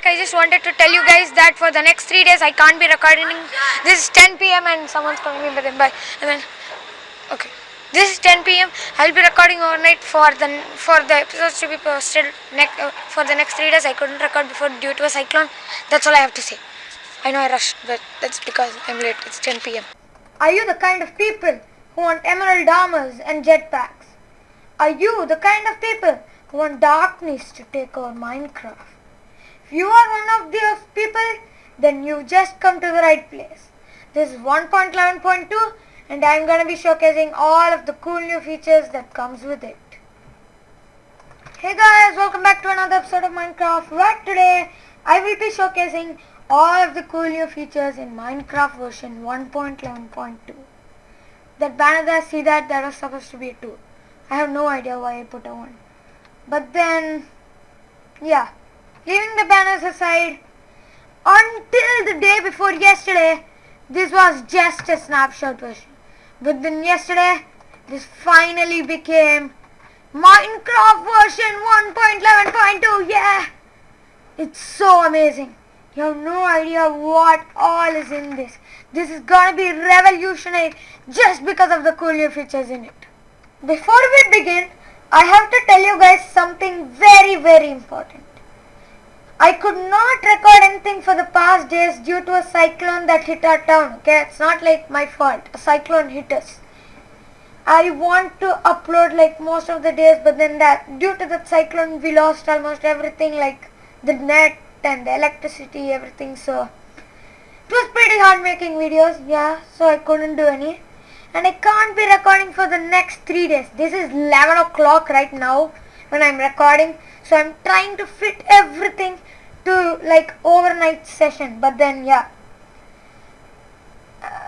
back. I just wanted to tell you guys that for the next 3 days I can't be recording. This is 10 p.m. and someone's calling me by. And then, okay. This is 10 p.m. I'll be recording overnight for the episodes to be posted for the next 3 days. I couldn't record before due to a cyclone. That's all I have to say. I know I rushed, but that's because I'm late. It's 10 p.m. Are you the kind of people who want emerald armors and jetpacks? Are you the kind of people who want darkness to take over Minecraft? If you are one of those people, then you just come to the right place. This is 1.11.2 and I'm going to be showcasing all of the cool new features that comes with it. Hey guys, welcome back to another episode of Minecraft, where today I will be showcasing all of the cool new features in Minecraft version 1.11.2. That banner there, see that was supposed to be a 2. I have no idea why I put a 1. But then, yeah, leaving the banners aside, until the day before yesterday, this was just a snapshot version. But then yesterday, this finally became Minecraft version 1.11.2, yeah! It's so amazing. You have no idea what all is in this. This is gonna be revolutionary just because of the cool new features in it. Before we begin, I have to tell you guys something very, very important. I could not record anything for the past days due to a cyclone that hit our town, okay? It's not like my fault. A cyclone hit us. I want to upload like most of the days, but then due to the cyclone we lost almost everything, like the net and the electricity, everything. So it was pretty hard making videos, yeah, so I couldn't do any. And I can't be recording for the next 3 days. This is 11 o'clock right now when I'm recording. So I'm trying to fit everything to like overnight session. But then yeah.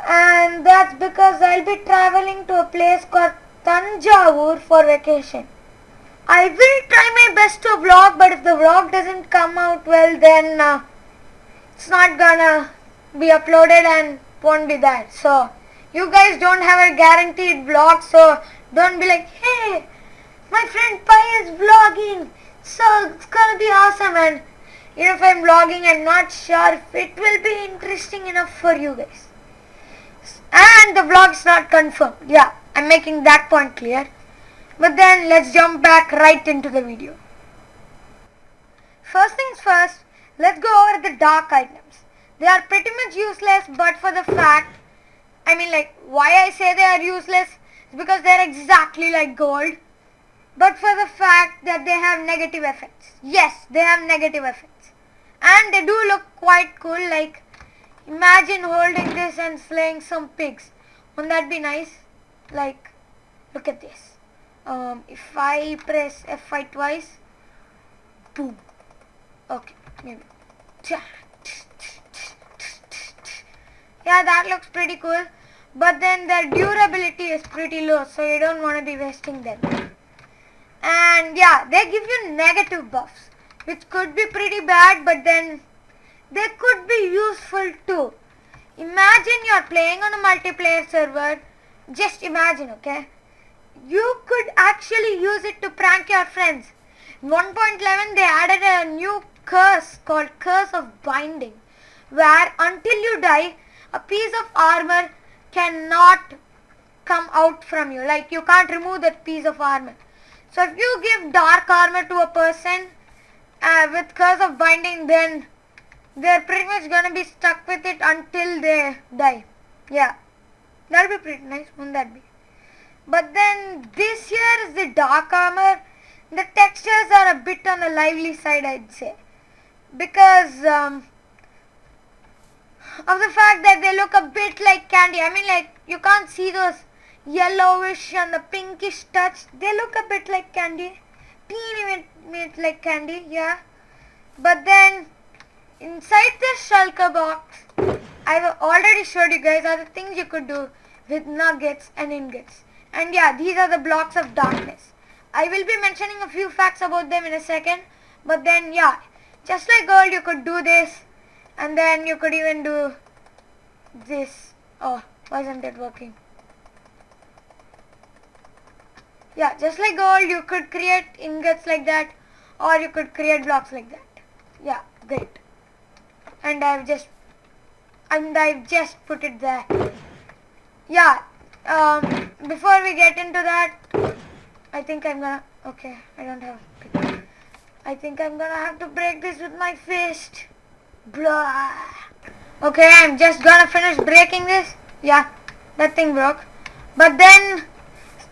And that's because I'll be traveling to a place called Tanjore for vacation. I will try my best to vlog, but if the vlog doesn't come out well, then it's not gonna be uploaded and won't be there. So you guys don't have a guaranteed vlog, so don't be like, hey, my friend Pi is vlogging, so it's gonna be awesome. And even if I'm vlogging, I'm not sure if it will be interesting enough for you guys. And the vlog's not confirmed. Yeah, I'm making that point clear. But then let's jump back right into the video. First things first, let's go over the dark items. They are pretty much useless, but for the fact, why I say they are useless is because they are exactly like gold, but for the fact that they have negative effects. Yes, they have negative effects. And they do look quite cool, like imagine holding this and slaying some pigs. Wouldn't that be nice? Like, look at this. If I press F5 twice, boom. Okay, maybe. Yeah, that looks pretty cool. But then their durability is pretty low, so you don't want to be wasting them. And yeah, they give you negative buffs, which could be pretty bad, but then they could be useful too. Imagine you're playing on a multiplayer server. Just imagine, okay? You could actually use it to prank your friends. In 1.11 they added a new curse called Curse of Binding, where until you die, a piece of armor cannot come out from you. Like, you can't remove that piece of armor. So if you give dark armor to a person with Curse of Binding, then they're pretty much gonna be stuck with it until they die. Yeah, that'll be pretty nice, wouldn't that be? But then this here is the dark armor. The textures are a bit on the lively side, I'd say, because of the fact that they look a bit like candy. You can't see those yellowish and the pinkish touch. They look a bit like candy, teeny bit like candy, yeah. But then inside this shulker box, I've already showed you guys are the things you could do with nuggets and ingots. And yeah, these are the blocks of darkness. I will be mentioning a few facts about them in a second. But then yeah, just like gold, you could do this. And then you could even do this. Oh, why isn't it working? Yeah, just like gold, you could create ingots like that. Or you could create blocks like that. Yeah, great. and I've just put it there. Yeah, before we get into that, I think I'm gonna, okay, I don't have pick. I think I'm gonna have to break this with my fist. Blah. Okay, I'm just gonna finish breaking this. Yeah, that thing broke. But then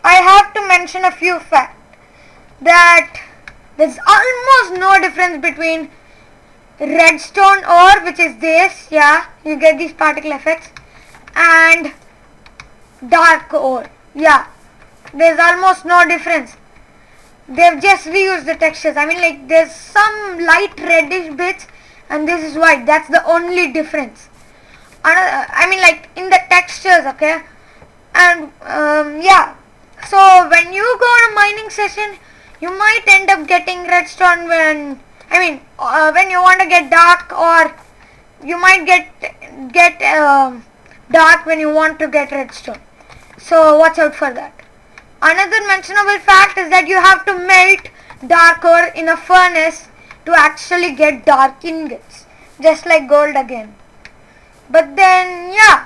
I have to mention a few facts that there's almost no difference between redstone ore, which is this, yeah, you get these particle effects, and dark ore. Yeah, there's almost no difference. They've just reused the textures. I mean, like, there's some light reddish bits and this is white. That's the only difference. I mean, like, in the textures, okay? And yeah, so when you go on a mining session, you might end up getting redstone when you want to get dark, or you might get dark when you want to get redstone. So watch out for that. Another mentionable fact is that you have to melt dark ore in a furnace to actually get dark ingots, just like gold again. But then, yeah,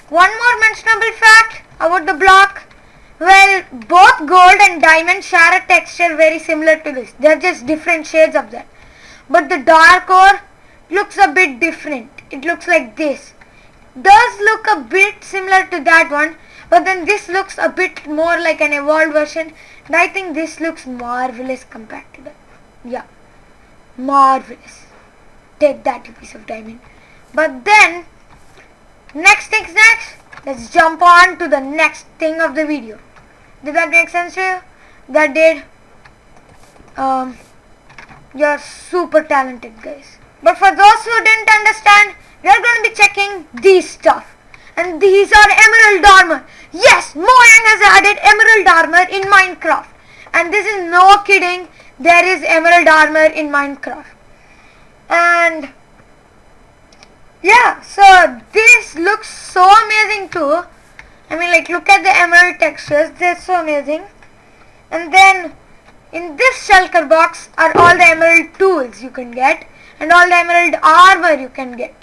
one more mentionable fact about the block. Well, both gold and diamond share a texture very similar to this. They're just different shades of that. But the dark ore looks a bit different. It looks like this. Does look a bit similar to that one, but then this looks a bit more like an evolved version. And I think this looks marvelous compared to that. Yeah, marvelous. Take that, you piece of diamond. But then, next things next. Let's jump on to the next thing of the video. Did that make sense to you? That did. You're super talented, guys. But for those who didn't understand, we are going to be checking these stuff. And these are emerald armor. Yes, Mojang has added emerald armor in Minecraft. And this is no kidding. There is emerald armor in Minecraft. And yeah, so this looks so amazing too. I mean, like, look at the emerald textures. They're so amazing. And then in this shulker box are all the emerald tools you can get and all the emerald armor you can get.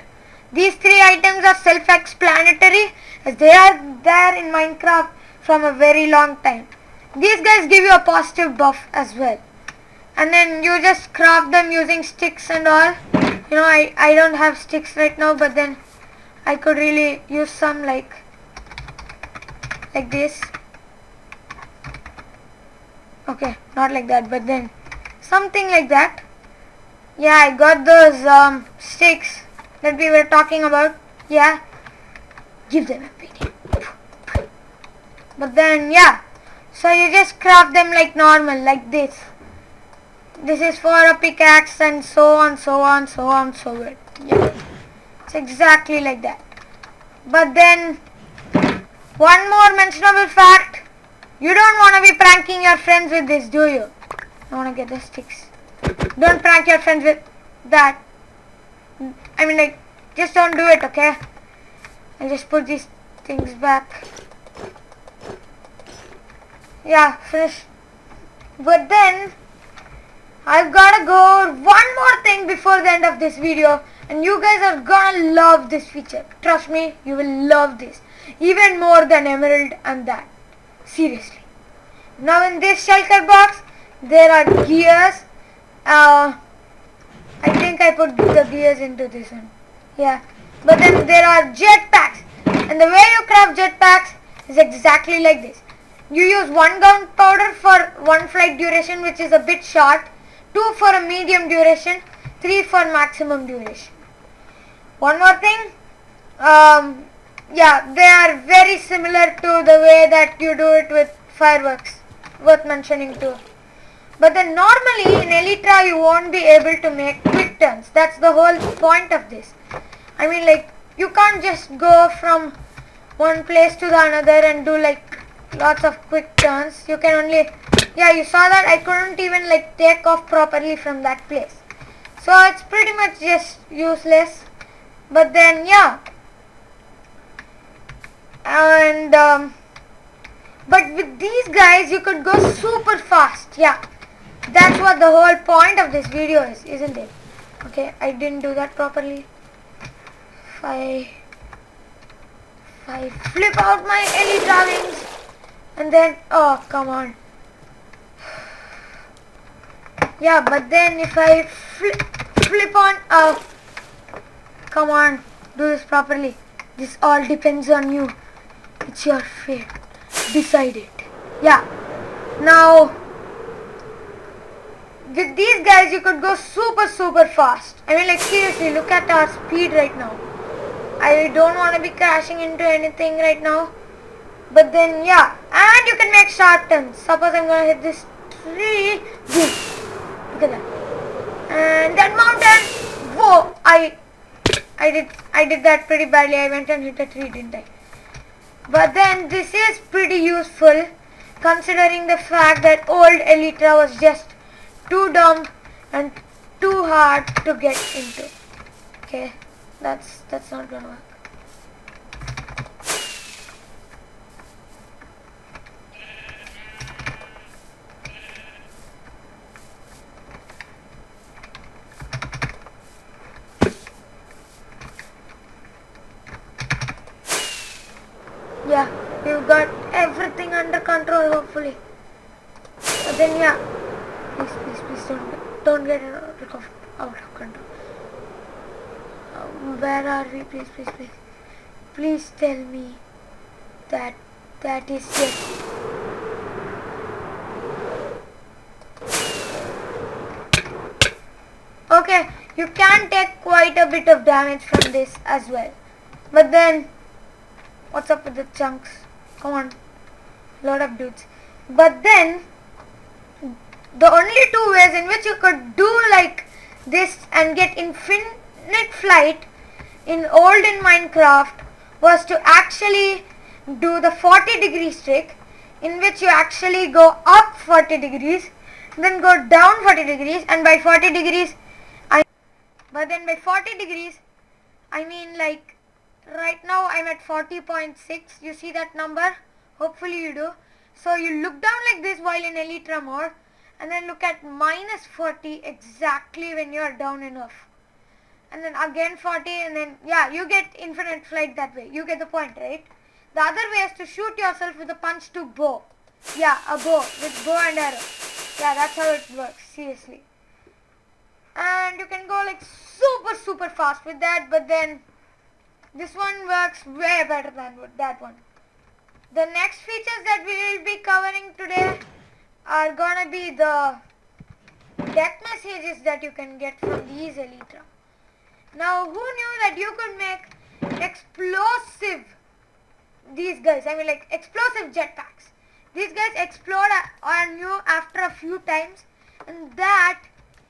These three items are self-explanatory as they are there in Minecraft from a very long time. These guys give you a positive buff as well. And then you just craft them using sticks and all. You know, I don't have sticks right now, but then I could really use some like this. Okay, not like that, but then something like that. Yeah, I got those sticks that we were talking about. Yeah, give them a beating. But then, yeah, so you just craft them like normal, like this. This is for a pickaxe and so on, so on, so on, so on. Yeah, it's exactly like that. But then, one more mentionable fact. You don't want to be pranking your friends with this, do you? I want to get the sticks. Don't prank your friends with that. I mean, like, just don't do it, okay? I'll just put these things back. Yeah, finish. But then, I've gotta go one more thing before the end of this video, and you guys are gonna love this feature. Trust me, you will love this. Even more than emerald and that. Seriously. Now in this shulker box, there are gears. I think I put the gears into this one. Yeah. But then there are jetpacks. And the way you craft jetpacks is exactly like this. You use 1 gunpowder for 1 flight duration, which is a bit short. 2 for a medium duration. 3 for maximum duration. One more thing. Yeah, they are very similar to the way that you do it with fireworks. Worth mentioning too. But then normally in Elytra you won't be able to make quick turns. That's the whole point of this. I mean, like, you can't just go from one place to the another and do like lots of quick turns. You can only, yeah, you saw that I couldn't even like take off properly from that place. So it's pretty much just useless. But then, yeah. And but with these guys you could go super fast. Yeah, that's what the whole point of this video is, isn't it? Okay, I didn't do that properly. if I flip out my elytra wings and then, oh come on. Yeah, but then if I flip on, oh come on, do this properly. This all depends on you. It's your fate. Decide it. Yeah. Now, with these guys, you could go super fast. I mean, like seriously, look at our speed right now. I don't want to be crashing into anything right now. But then, yeah. And you can make sharp turns. Suppose I'm going to hit this tree. Boom. Look at that. And that mountain. Whoa. I did that pretty badly. I went and hit a tree, didn't I? But then this is pretty useful considering the fact that old elytra was just too dumb and too hard to get into. Okay, that's not gonna work. Yeah, we've got everything under control hopefully. But then yeah, please don't get it out of control. Where are we? Please tell me that is just. Okay, you can take quite a bit of damage from this as well. But then, what's up with the chunks? Come on, lot of dudes. But then, the only two ways in which you could do like this and get infinite flight in Minecraft was to actually do the 40 degrees trick, in which you actually go up 40 degrees, then go down 40 degrees, and by 40 degrees, I mean like right now I'm at 40.6. You see that number? Hopefully you do. So you look down like this while in elytra mode, and then look at minus 40 exactly when you are down enough. And then again 40, and then yeah, you get infinite flight that way. You get the point, right? The other way is to shoot yourself with a punch to bow. Yeah, a bow, with bow and arrow. Yeah, that's how it works, seriously. And you can go like super fast with that, but then this one works way better than that one. The next features that we will be covering today are gonna be the death messages that you can get from these elytra. Now, who knew that you could make explosive jetpacks? These guys explode on you after a few times, and that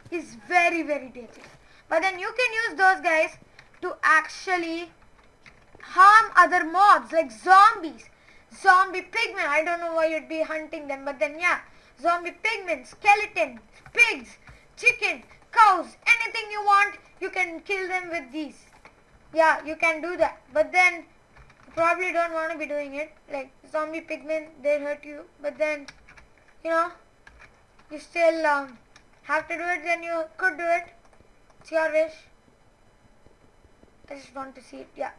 is very dangerous. But then you can use those guys to actually harm other mobs like zombies, zombie pigmen. I don't know why you'd be hunting them, but then yeah, zombie pigmen, skeletons, pigs, chicken, cows, anything you want, you can kill them with these. Yeah, you can do that, but then you probably don't want to be doing it. Like zombie pigmen, they hurt you, but then you still have to do it. Then you could do it. It's your wish. I just want to see it. Yeah,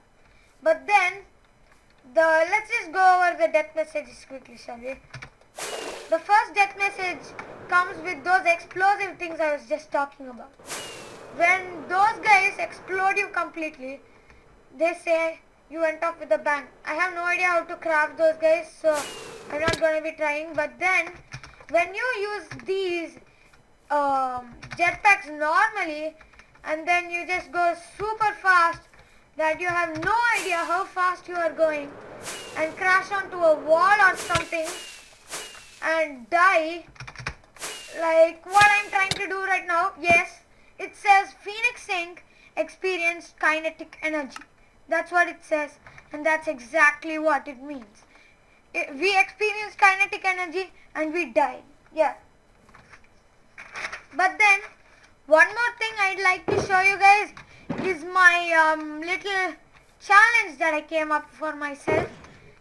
but then let's just go over the death messages quickly, shall we? The first death message comes with those explosive things I was just talking about. When those guys explode you completely, they say you went off with a bang. I have no idea how to craft those guys, so I'm not going to be trying. But then, when you use these jetpacks normally, and then you just go super fast, that you have no idea how fast you are going, and crash onto a wall or something and die, like what I'm trying to do right now. Yes, it says Phoenix Inc. experienced kinetic energy. That's what it says, and that's exactly what it means. We experienced kinetic energy and we died. Yeah. But then, one more thing I'd like to show you guys is my little challenge that I came up for myself,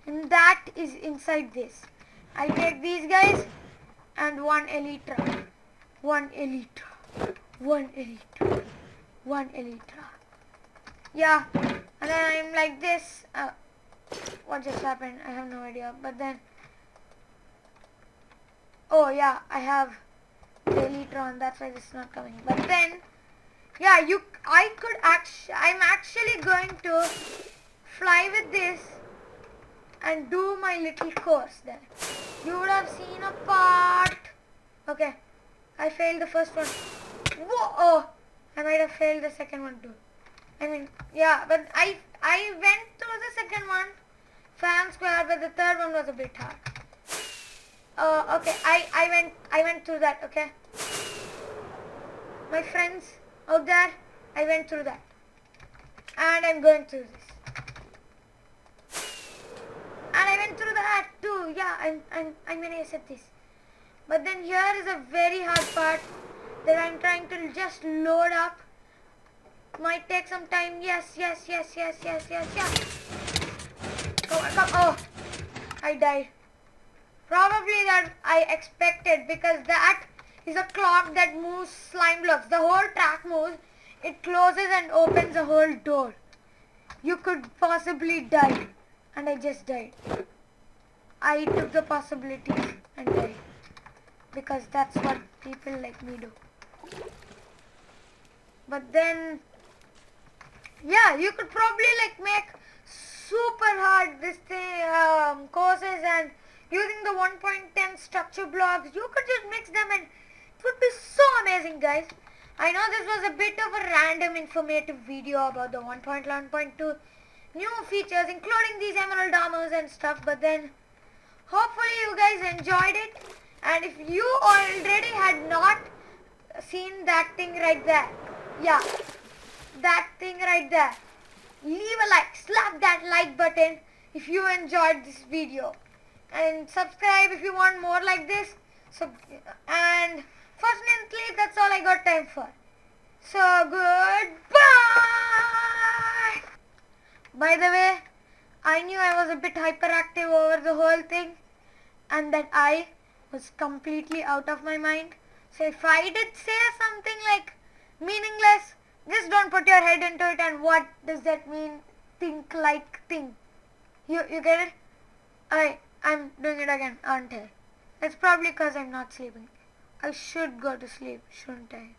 and that is inside this. I take these guys and one elytra. Yeah, and then I'm like this. What just happened? I have no idea. But then, oh yeah, I have delete on. That's why this is not coming. But then, yeah, I'm actually going to fly with this and do my little course there. You would have seen a part. Okay, I failed the first one. Whoa! Oh, I might have failed the second one too. I mean, yeah, but I went through the second one fair and square, but the third one was a bit hard. Okay, I went through that. Okay, my friends out there, I went through that, and I'm going through this, and I went through that too. Yeah, I'm gonna accept this. But then here is a very hard part that I'm trying to just load up. Might take some time. Yes. Come. Oh, I died. Probably that I expected, because that is a clock that moves slime blocks. The whole track moves. It closes and opens the whole door. You could possibly die. And I just died. I took the possibilities and died. Because that's what people like me do. But then, yeah, you could probably like make super hard this thing, courses, and using the 1.10 structure blocks, you could just mix them and it would be so amazing, guys. I know this was a bit of a random informative video about the 1.11.2 new features, including these emerald armors and stuff, but then hopefully you guys enjoyed it. And if you already had not seen that thing right there, yeah, that thing right there, leave a like, slap that like button if you enjoyed this video, and subscribe if you want more like this. So, and fortunately that's all I got time for. So goodbye. By the way, I knew I was a bit hyperactive over the whole thing, and that I was completely out of my mind. So if I did say something like meaningless, just don't put your head into it and what does that mean, think like thing. You get it? I'm doing it again, aren't I? It's probably because I'm not sleeping. I should go to sleep, shouldn't I?